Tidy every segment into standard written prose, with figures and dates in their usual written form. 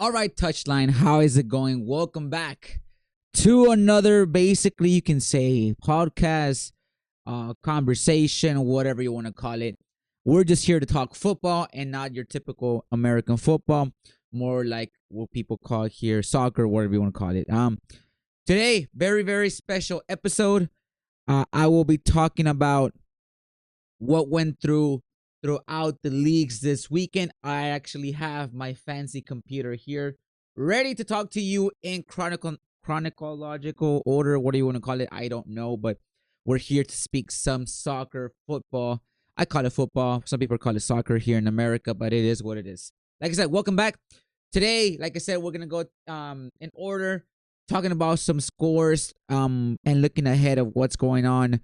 All right, Touchline, how is it going? Welcome back to another, basically, you can say podcast, conversation, whatever you want to call it. We're just here to talk football and not your typical American football, more like what people call here soccer, whatever you want to call it. Today, very, very special episode. I will be talking about what went throughout the leagues this weekend. I actually have my fancy computer here ready to talk to you in chronological order. What do you want to call it? I don't know, but we're here to speak some soccer, football. I call it football. Some people call it soccer here in America, but it is what it is. Like I said, welcome back. Today, like I said, we're gonna go in order, talking about some scores and looking ahead of what's going on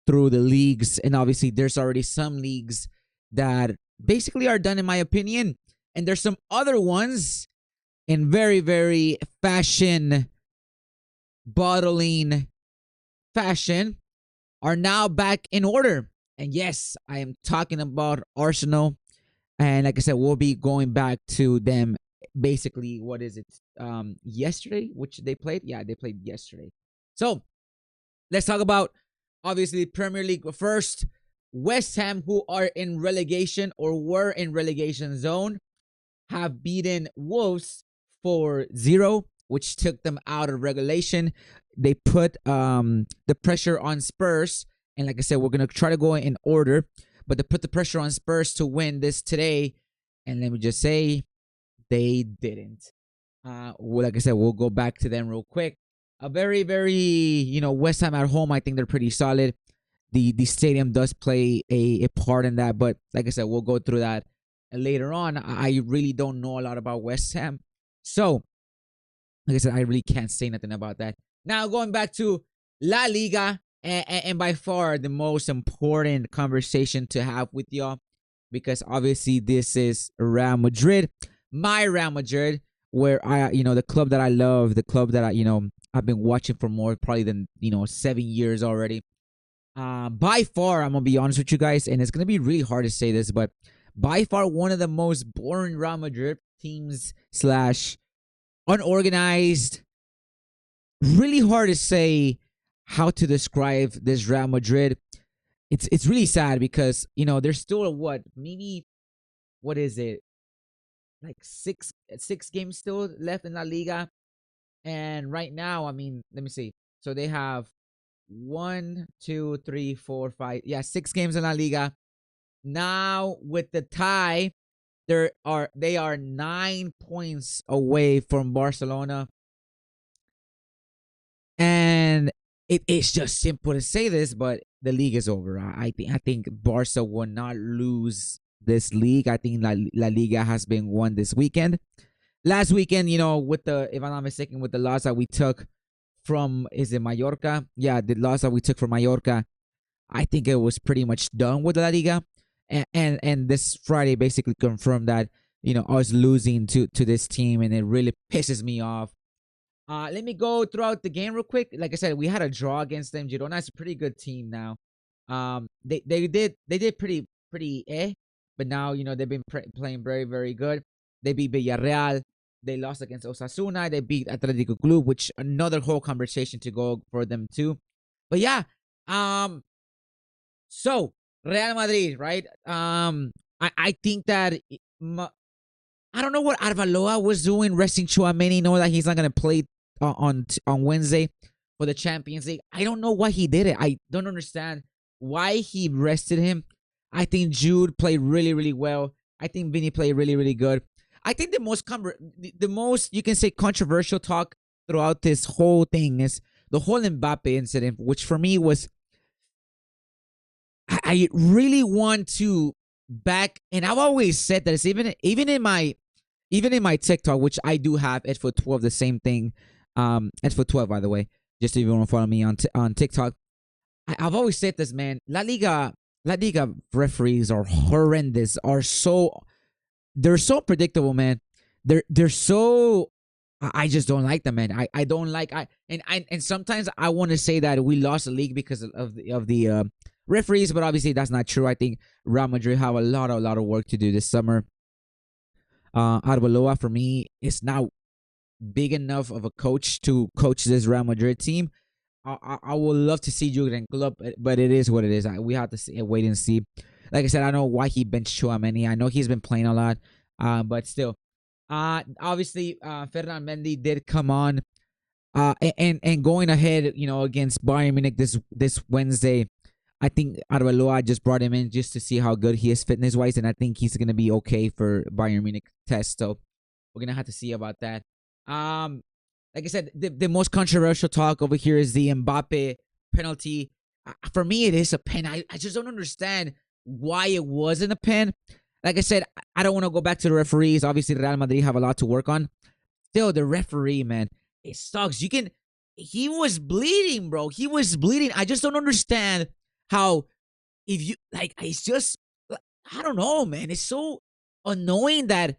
through the leagues. And obviously there's already some leagues that basically are done in my opinion, and there's some other ones in very, very fashion bottling fashion are now back in order. And yes, I am talking about Arsenal. And like I said, we'll be going back to them basically, what is it, yesterday, which they played. Yeah, they played yesterday. So let's talk about obviously Premier League first. West Ham, who are in relegation or were in relegation zone, have beaten Wolves 4-0, which took them out of regulation. They put the pressure on Spurs. And like I said, we're going to try to go in order. But they put the pressure on Spurs to win this today. And let me just say, they didn't. Well, like I said, we'll go back to them real quick. A very, very, West Ham at home, I think they're pretty solid. The stadium does play a part in that. But like I said, we'll go through that later on. I really don't know a lot about West Ham. So, like I said, I really can't say nothing about that. Now, going back to La Liga, and by far the most important conversation to have with y'all, because obviously this is Real Madrid, my Real Madrid, where the club that I love, the club that I've been watching for more probably than 7 years already. By far, I'm gonna be honest with you guys, and it's gonna be really hard to say this, but by far one of the most boring Real Madrid teams / unorganized. Really hard to say how to describe this Real Madrid. It's really sad because there's still what is it, like six games still left in La Liga, and right now, I mean, let me see. So they have 1, 2, 3, 4, 5. Yeah, 6 games in La Liga. Now with the tie, they are 9 points away from Barcelona. And it's just simple to say this, but the league is over. I think Barca will not lose this league. I think La Liga has been won this weekend. Last weekend, with the, if I'm not mistaken, with the loss that we took from, is it Mallorca? Yeah, the loss that we took from Mallorca, I think it was pretty much done with La Liga. And this Friday basically confirmed that, us losing to this team, and it really pisses me off. Let me go throughout the game real quick. Like I said, we had a draw against them. Girona is a pretty good team now. They did pretty but now they've been playing very, very good. They beat Villarreal. They lost against Osasuna. They beat Atletico Club, which another whole conversation to go for them too. But yeah, so Real Madrid, right? I think that I don't know what Arbeloa was doing, resting Tchouaméni, know that he's not gonna play on Wednesday for the Champions League. I don't know why he did it. I don't understand why he rested him. I think Jude played really, really well. I think Vinny played really, really good. I think the most you can say controversial talk throughout this whole thing is the whole Mbappe incident, which for me was, I really want to back, and I've always said that it's even in my TikTok, which I do have @foot12, the same thing. @foot12, by the way, just if you want to follow me on TikTok. I've always said this, man. La Liga referees are horrendous. They're so predictable, man. They're so. I just don't like them, man. I don't like and sometimes I want to say that we lost the league because of the referees, but obviously that's not true. I think Real Madrid have a lot of work to do this summer. Arbeloa for me is not big enough of a coach to coach this Real Madrid team. I would love to see Jurgen Klopp, but it is what it is. We have to wait and see. Like I said, I don't know why he benched Chouameni. I know he's been playing a lot, but still. Obviously, Ferran Mendy did come on, and going ahead, against Bayern Munich this Wednesday. I think Arbeloa just brought him in just to see how good he is fitness wise, and I think he's gonna be okay for Bayern Munich test. So we're gonna have to see about that. Um, like I said, the most controversial talk over here is the Mbappe penalty. For me, it is a pen. I just don't understand why it wasn't a pen. Like I said, I don't want to go back to the referees. Obviously, Real Madrid have a lot to work on. Still, the referee, man, it sucks. He was bleeding, bro. He was bleeding. I just don't understand how, if you, like, it's just, I don't know, man. It's so annoying that,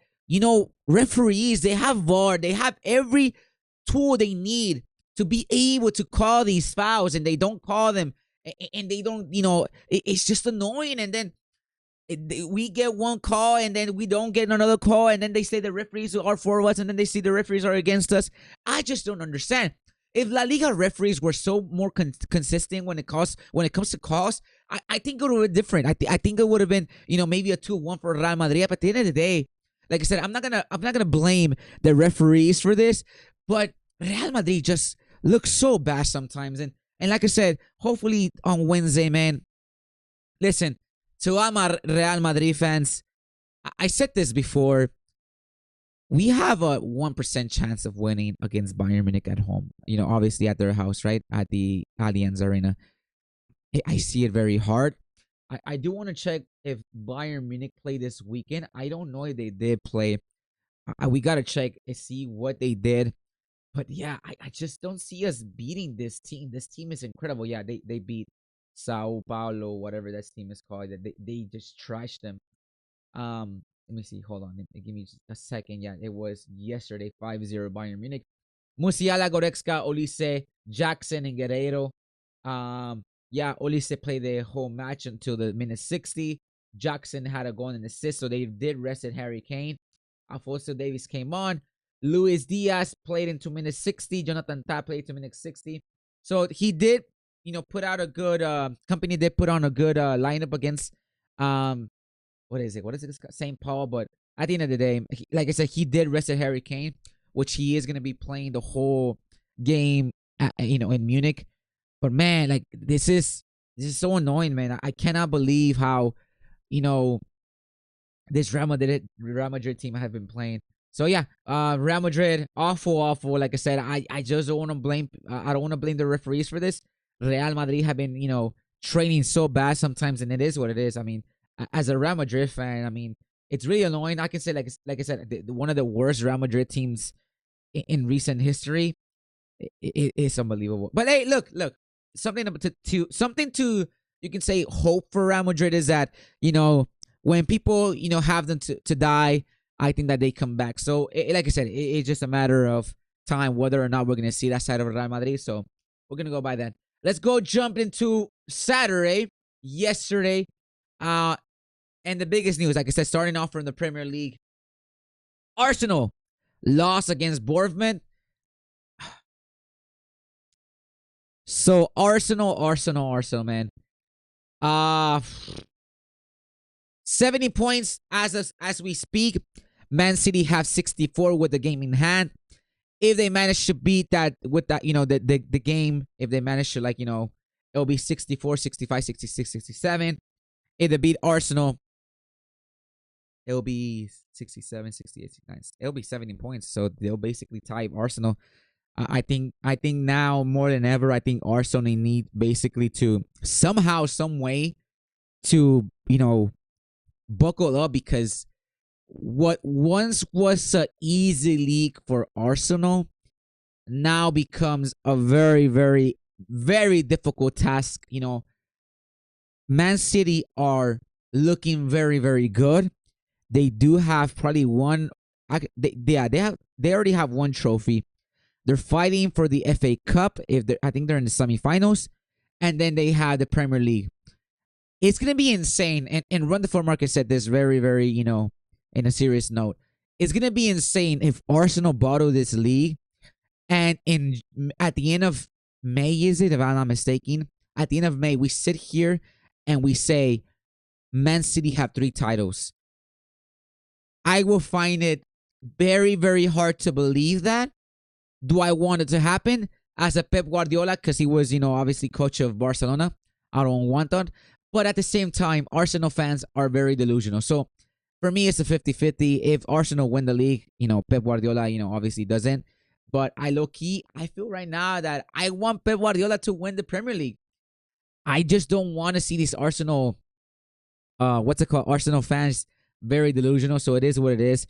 referees, they have VAR, they have every tool they need to be able to call these fouls, and they don't call them, and they don't, it's just annoying. And then we get one call, and then we don't get another call, and then they say the referees are for us, and then they see the referees are against us. I just don't understand. If La Liga referees were so more consistent when it comes to calls, I think it would have been different. I think it would have been, maybe a 2-1 for Real Madrid. But at the end of the day, like I said, I'm not gonna blame the referees for this, but Real Madrid just looks so bad sometimes. And like I said, hopefully on Wednesday, man. Listen, to all my Real Madrid fans, I said this before. We have a 1% chance of winning against Bayern Munich at home. Obviously at their house, right? At the Allianz Arena. I see it very hard. I do want to check if Bayern Munich play this weekend. I don't know if they did play. We got to check and see what they did. But yeah, I just don't see us beating this team. This team is incredible. Yeah, they beat Sao Paulo, whatever that team is called. They just trashed them. Let me see. Hold on. Give me just a second. Yeah, it was yesterday, 5-0 Bayern Munich. Musiala, Goretzka, Olise, Jackson, and Guerreiro. Yeah, Olise played the whole match until the minute 60. Jackson had a goal and assist, so they did rest at Harry Kane. Alfonso Davies came on. Luis Diaz played into minute 60. Jonathan Tah played to minute 60. So he did, put out a good company did put on a good lineup against what is it? St. Paul. But at the end of the day, like I said, he did rest at Harry Kane, which he is gonna be playing the whole game in Munich. But man, like this is so annoying, man. I cannot believe how, this Real Madrid team have been playing. So yeah, Real Madrid, awful. Like I said, I just don't want to blame. I don't want to blame the referees for this. Real Madrid have been, training so bad sometimes, and it is what it is. I mean, as a Real Madrid fan, I mean, it's really annoying. I can say, like I said, one of the worst Real Madrid teams in recent history. It's unbelievable. But hey, look, something to you can say hope for Real Madrid is that, when people, have them to die, I think that they come back. So, like I said, it's just a matter of time whether or not we're going to see that side of Real Madrid. So, we're going to go by that. Let's go jump into Saturday, yesterday. And the biggest news, like I said, starting off from the Premier League. Arsenal lost against Bournemouth. So, Arsenal, man. 70 points as we speak. Man City have 64 with the game in hand. If they manage to beat that with that, the game, if they manage to, it'll be 64, 65, 66, 67. If they beat Arsenal, it'll be 67, 68, 69. It'll be 70 points. So they'll basically tie Arsenal. I think now more than ever, I think Arsenal need basically to somehow, some way to, buckle up, because what once was an easy league for Arsenal now becomes a very, very, very difficult task. Man City are looking very, very good. They do have probably one. They already have one trophy. They're fighting for the FA Cup. I think they're in the semifinals, and then they have the Premier League. It's gonna be insane. And Run the Floor Market said this very, very, in a serious note. it's gonna be insane if Arsenal bottle this league, and in at the end of May, is it, if I'm not mistaken? At the end of May, we sit here and we say Man City have 3 titles. I will find it very, very hard to believe that. Do I want it to happen as a Pep Guardiola? Because he was, obviously coach of Barcelona. I don't want that. But at the same time, Arsenal fans are very delusional. So for me, it's a 50-50. If Arsenal win the league, Pep Guardiola, obviously doesn't. But I feel right now that I want Pep Guardiola to win the Premier League. I just don't want to see these Arsenal, what's it called? Arsenal fans very delusional. So it is what it is.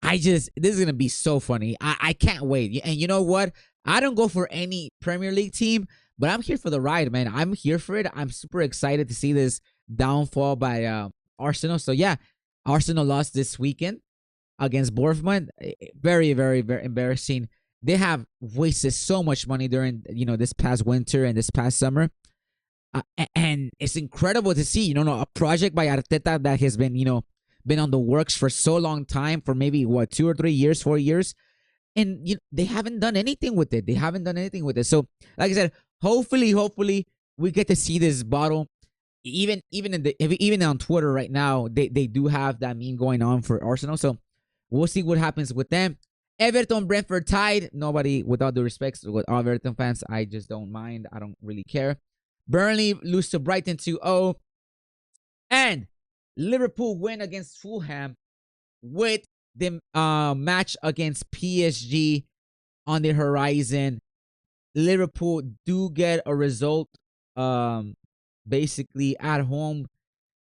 This is going to be so funny. I can't wait. And you know what? I don't go for any Premier League team, but I'm here for the ride, man. I'm here for it. I'm super excited to see this downfall by Arsenal. So yeah, Arsenal lost this weekend against Bournemouth. Very, very, very embarrassing. They have wasted so much money during, this past winter and this past summer. And it's incredible to see, a project by Arteta that has been, been on the works for so long time, for maybe 2 or 3 years, 4 years, and they haven't done anything with it. So, like I said, hopefully, we get to see this bottle. Even on Twitter right now, they do have that meme going on for Arsenal. So we'll see what happens with them. Everton, Brentford tied. Nobody, without the respects with all Everton fans, I just don't mind. I don't really care. Burnley lose to Brighton 2-0. And Liverpool win against Fulham with the match against PSG on the horizon. Liverpool do get a result basically at home.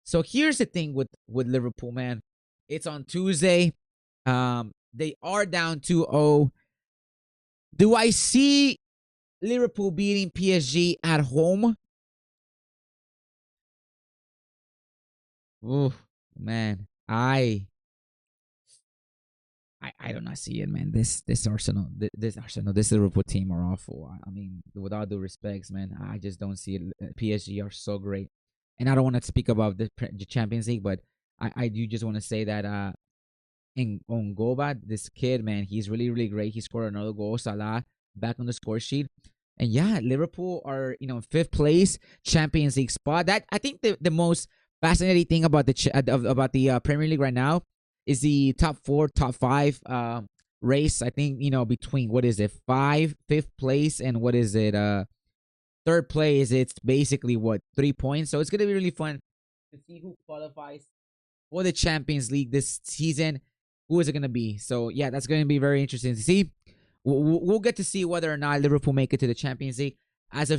So here's the thing with Liverpool, man. It's on Tuesday. They are down 2-0. Do I see Liverpool beating PSG at home? Oh man, I do not see it, man. This Arsenal, this Liverpool team are awful. I mean, without due respects, man, I just don't see it. PSG are so great, and I don't want to speak about the Champions League, but I do just want to say that in on Gobat, this kid, man, he's really, really great. He scored another goal. Salah back on the score sheet. And yeah, Liverpool are, in 5th place, Champions League spot. That, I think, the most fascinating thing about the Premier League right now is the top 4, top 5 race. I think, between, what is it, 5th place, and what is it, 3rd place. It's basically 3 points. So it's gonna be really fun to see who qualifies for the Champions League this season. Who is it gonna be? So yeah, that's gonna be very interesting to see. We'll get to see whether or not Liverpool make it to the Champions League. As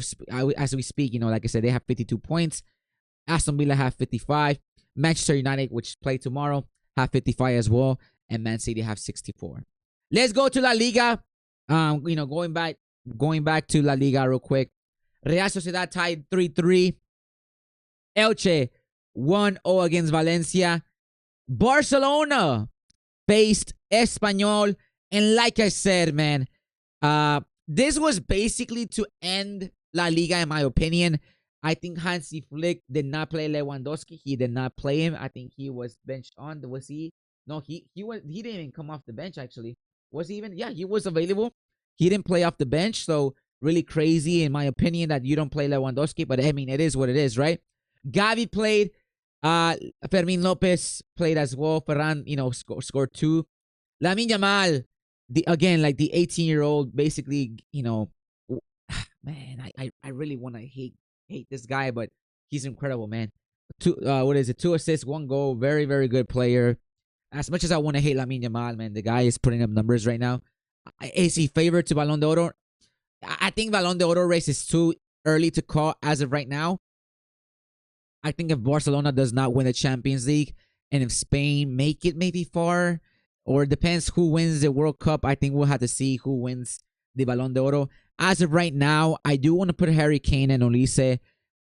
we speak, like I said, they have 52 points. Aston Villa have 55. Manchester United, which play tomorrow, have 55 as well. And Man City have 64. Let's go to La Liga. Going back to La Liga real quick. Real Sociedad tied 3-3. Elche 1-0 against Valencia. Barcelona faced Espanyol. And like I said, man, this was basically to end La Liga, in my opinion. I think Hansi Flick did not play Lewandowski. He did not play him. I think he was benched on. Was he? No, he didn't even come off the bench, actually. Was he even? Yeah, he was available. He didn't play off the bench. So really crazy, in my opinion, that you don't play Lewandowski. But I mean, it is what it is, right? Gavi played. Fermin Lopez played as well. Ferran, scored 2. Lamine Yamal, the 18-year-old, basically, man, I really want to hate this guy, but he's incredible, man. 2 assists, 1 goal. Very, very good player. As much as I want to hate Lamine Yamal, man, the guy is putting up numbers right now. Is he favored to Ballon d'Or? I think Ballon d'Or race is too early to call as of right now. I think if Barcelona does not win the Champions League, and if Spain make it maybe far, or it depends who wins the World Cup, I think we'll have to see who wins the Ballon d'Or. As of right now, I do want to put Harry Kane and Olise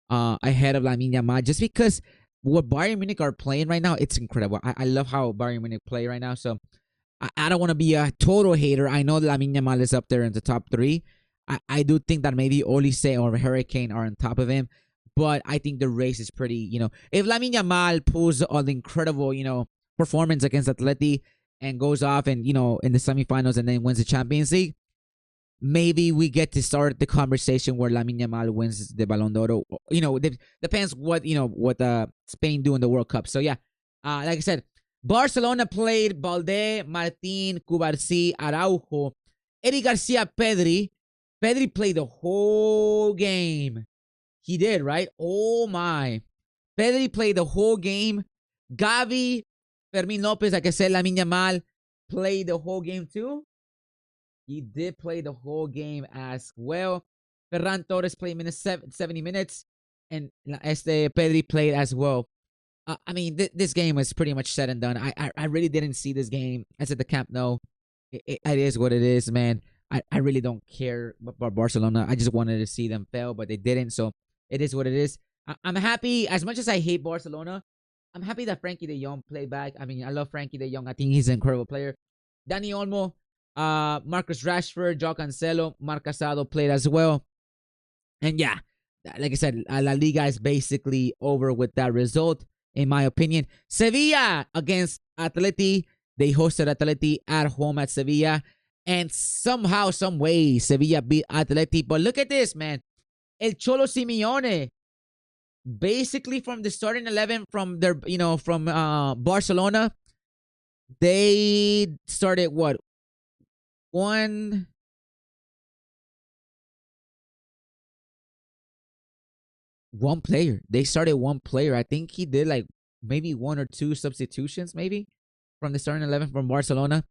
ahead of Lamine Yamal, just because what Bayern Munich are playing right now, it's incredible. I love how Bayern Munich play right now. So I don't want to be a total hater. I know Lamine Yamal is up there in the top 3. I do think that maybe Olise or Harry Kane are on top of him. But I think the race is pretty, if Lamine Yamal pulls an incredible, performance against Atleti, and goes off and in the semifinals and then wins the Champions League, maybe we get to start the conversation where Lamine Yamal wins the Ballon d'Or. Depends what Spain do in the World Cup. So yeah, like I said, Barcelona played Balde, Martin, Cubarsí, Araujo, Eric Garcia, Pedri. Pedri played the whole game. He did, right? Oh my. Pedri played the whole game. Gavi, Fermin Lopez, like I said, Lamine Yamal played the whole game too. He did play the whole game as well. Ferran Torres played 70 minutes. And Pedri played as well. I mean, this game was pretty much said and done. I really didn't see this game. I said the Camp Nou. It is what it is, man. I really don't care about Barcelona. I just wanted to see them fail, but they didn't. So it is what it is. I'm happy. As much as I hate Barcelona, I'm happy that Frankie de Jong played back. I mean, I love Frankie de Jong. I think he's an incredible player. Dani Olmo, Marcus Rashford, Joao Cancelo, Marc Casado played as well. And yeah, like I said, La Liga is basically over with that result, in my opinion. Sevilla against Atleti. They hosted Atleti at home at Sevilla. And somehow, some way, Sevilla beat Atleti. But look at this, man. El Cholo Simeone, basically from the starting 11 from their, from Barcelona, they started what? One player. They started one player. I think he did like maybe one or two substitutions, maybe from the starting 11 from Barcelona.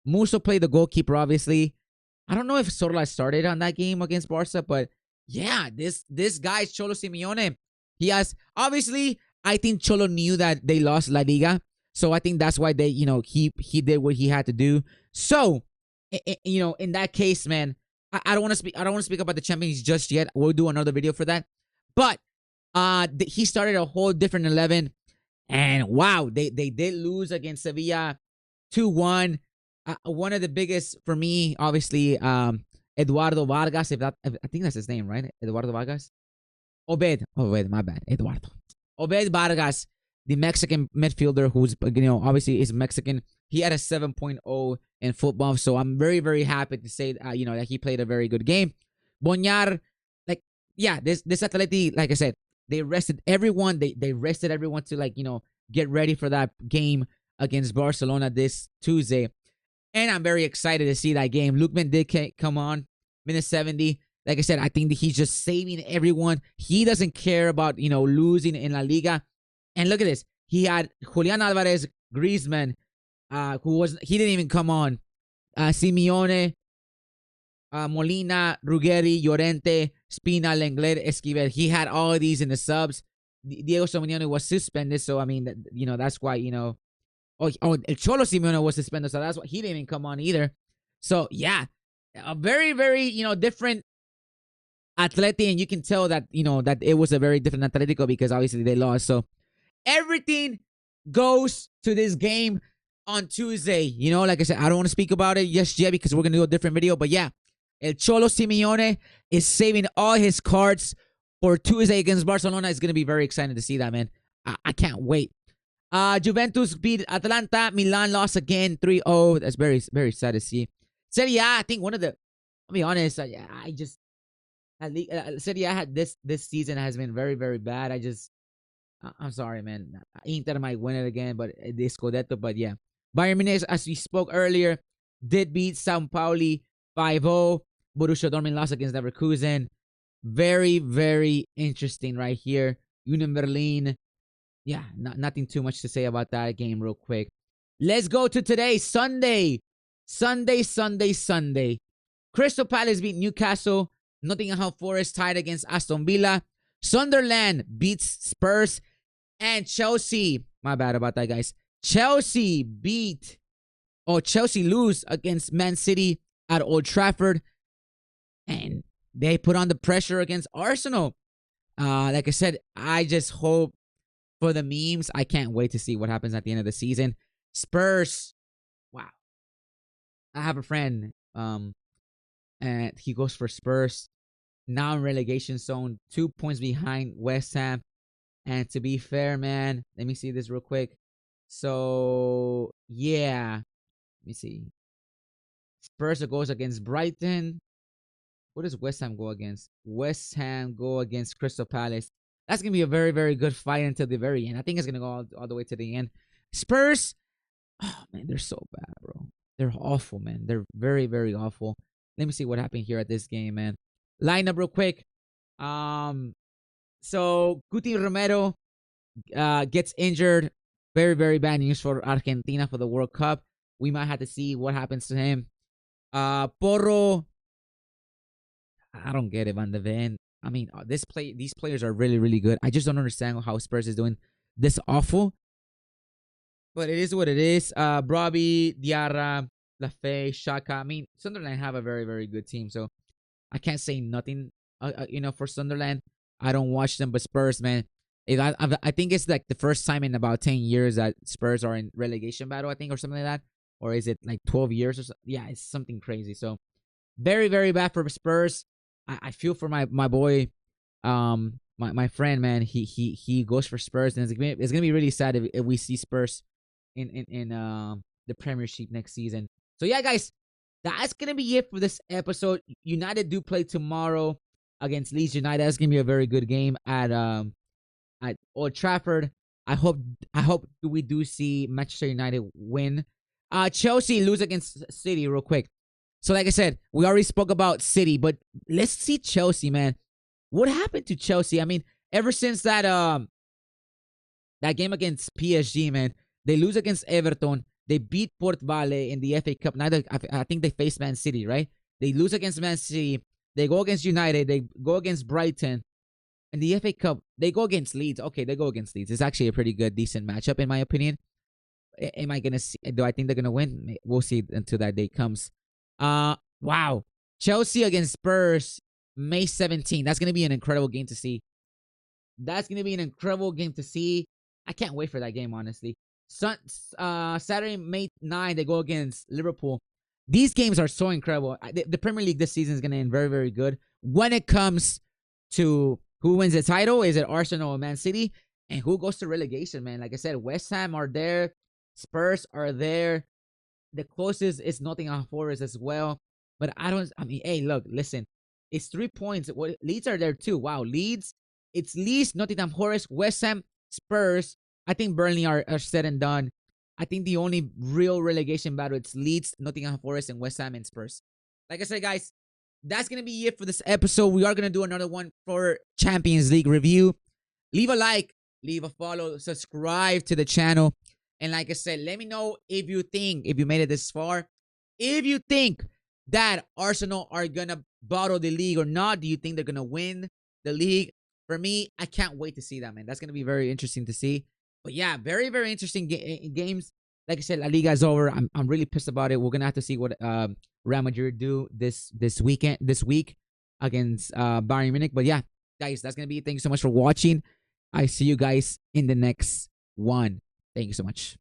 Musso played the goalkeeper, obviously. I don't know if Sorla started on that game against Barca, but yeah, this guy, Cholo Simeone, he has, obviously, I think Cholo knew that they lost La Liga. So I think that's why they, he did what he had to do. So, in that case, man, I don't want to speak about the Champions just yet. We'll do another video for that. But he started a whole different 11. And wow, they did lose against Sevilla 2-1. One of the biggest for me, obviously, Eduardo Vargas. I think that's his name, right? Eduardo Vargas. Obed, my bad. Eduardo. Obed Vargas, the Mexican midfielder who's, obviously is Mexican. He had a 7.0 in football. So I'm very, very happy to say, that he played a very good game. Boñar, this Atleti, like I said, they rested everyone. They rested everyone to get ready for that game against Barcelona this Tuesday. And I'm very excited to see that game. Lookman did come on, minute 70. Like I said, I think that he's just saving everyone. He doesn't care about, losing in La Liga. And look at this. He had Julian Alvarez, Griezmann, he didn't even come on. Simeone, Molina, Ruggeri, Llorente, Spina, Lenglet, Esquivel. He had all of these in the subs. Diego Simeone was suspended. So, I mean, that's why, El Cholo Simeone was suspended, so that's why he didn't even come on either. So yeah, a very, very different Atleti, and you can tell that that it was a very different Atletico because obviously they lost. So everything goes to this game on Tuesday. Like I said, I don't want to speak about it just yet because we're gonna do a different video. But yeah, El Cholo Simeone is saving all his cards for Tuesday against Barcelona. It's gonna be very exciting to see that, man. I can't wait. Juventus beat Atalanta. Milan lost again 3-0. That's very, very sad to see. Serie A, I think one of the, I'll be honest, I just, Serie A had this season has been very, very bad. I'm sorry, man. Inter might win it again, but the Scudetto, but yeah. Bayern Munich, as we spoke earlier, did beat São Paulo 5-0. Borussia Dortmund lost against Leverkusen. Very, very interesting right here. Union Berlin. Yeah, nothing too much to say about that game real quick. Let's go to today, Sunday. Sunday. Crystal Palace beat Newcastle. Nottingham Forest tied against Aston Villa. Sunderland beats Spurs. And Chelsea, my bad about that, guys. Chelsea lose against Man City at Old Trafford. And they put on the pressure against Arsenal. Like I said, I just hope for the memes. I can't wait to see what happens at the end of the season. Spurs. Wow. I have a friend. And he goes for Spurs. Now in relegation zone. 2 points behind West Ham. And to be fair, man, let me see this real quick. So, yeah. me see. Spurs goes against Brighton. What does West Ham go against? West Ham go against Crystal Palace. That's gonna be a very, very good fight until the very end. I think it's gonna go all the way to the end. Spurs, oh man, they're so bad, bro. They're awful, man. They're very, very awful. Let me see what happened here at this game, man. Line up real quick. So Guti Romero gets injured. Very, very bad news for Argentina for the World Cup. We might have to see what happens to him. Porro, I don't get it, Van de Ven. I mean, these players are really, really good. I just don't understand how Spurs is doing this awful. But it is what it is. Brobbey, Diarra, Lafay, Shaka. I mean, Sunderland have a very, very good team. So I can't say nothing, for Sunderland. I don't watch them, but Spurs, man. I think it's like the first time in about 10 years that Spurs are in relegation battle, I think, or something like that. Or is it like 12 years or so? Yeah, it's something crazy. So very, very bad for Spurs. I feel for my boy, my friend, man. He goes for Spurs, and it's gonna be really sad if we see Spurs in the Premiership next season. So yeah, guys, that's gonna be it for this episode. United do play tomorrow against Leeds United. That's gonna be a very good game at Old Trafford. I hope we do see Manchester United win. Chelsea lose against City real quick. So like I said, we already spoke about City, but let's see Chelsea, man. What happened to Chelsea? I mean, ever since that game against PSG, man, they lose against Everton. They beat Port Vale in the FA Cup. I think they faced Man City, right? They lose against Man City. They go against United. They go against Brighton. In the FA Cup, they go against Leeds. Okay, they go against Leeds. It's actually a pretty good, decent matchup, in my opinion. Am I gonna see? Do I think they're gonna win? We'll see until that day comes. Wow. Chelsea against Spurs, May 17th. That's gonna be an incredible game to see. I can't wait for that game, honestly. Saturday, May 9th, they go against Liverpool. These games are so incredible. The Premier League this season is gonna end very, very good. When it comes to who wins the title, is it Arsenal or Man City? And who goes to relegation, man? Like I said, West Ham are there. Spurs are there. The closest is Nottingham Forest as well. But hey, look, listen. It's 3 points. Leeds are there too. Wow, Leeds. It's Leeds, Nottingham Forest, West Ham, Spurs. I think Burnley are said and done. I think the only real relegation battle, it's Leeds, Nottingham Forest, and West Ham and Spurs. Like I said, guys, that's going to be it for this episode. We are going to do another one for Champions League review. Leave a like, leave a follow, subscribe to the channel. And like I said, let me know if you made it this far, if you think that Arsenal are going to bottle the league or not. Do you think they're going to win the league? For me, I can't wait to see that, man. That's going to be very interesting to see. But yeah, very, very interesting games. Like I said, La Liga is over. I'm really pissed about it. We're going to have to see what Real Madrid do this week against Bayern Munich. But yeah, guys, that's going to be it. Thank you so much for watching. I see you guys in the next one. Thank you so much.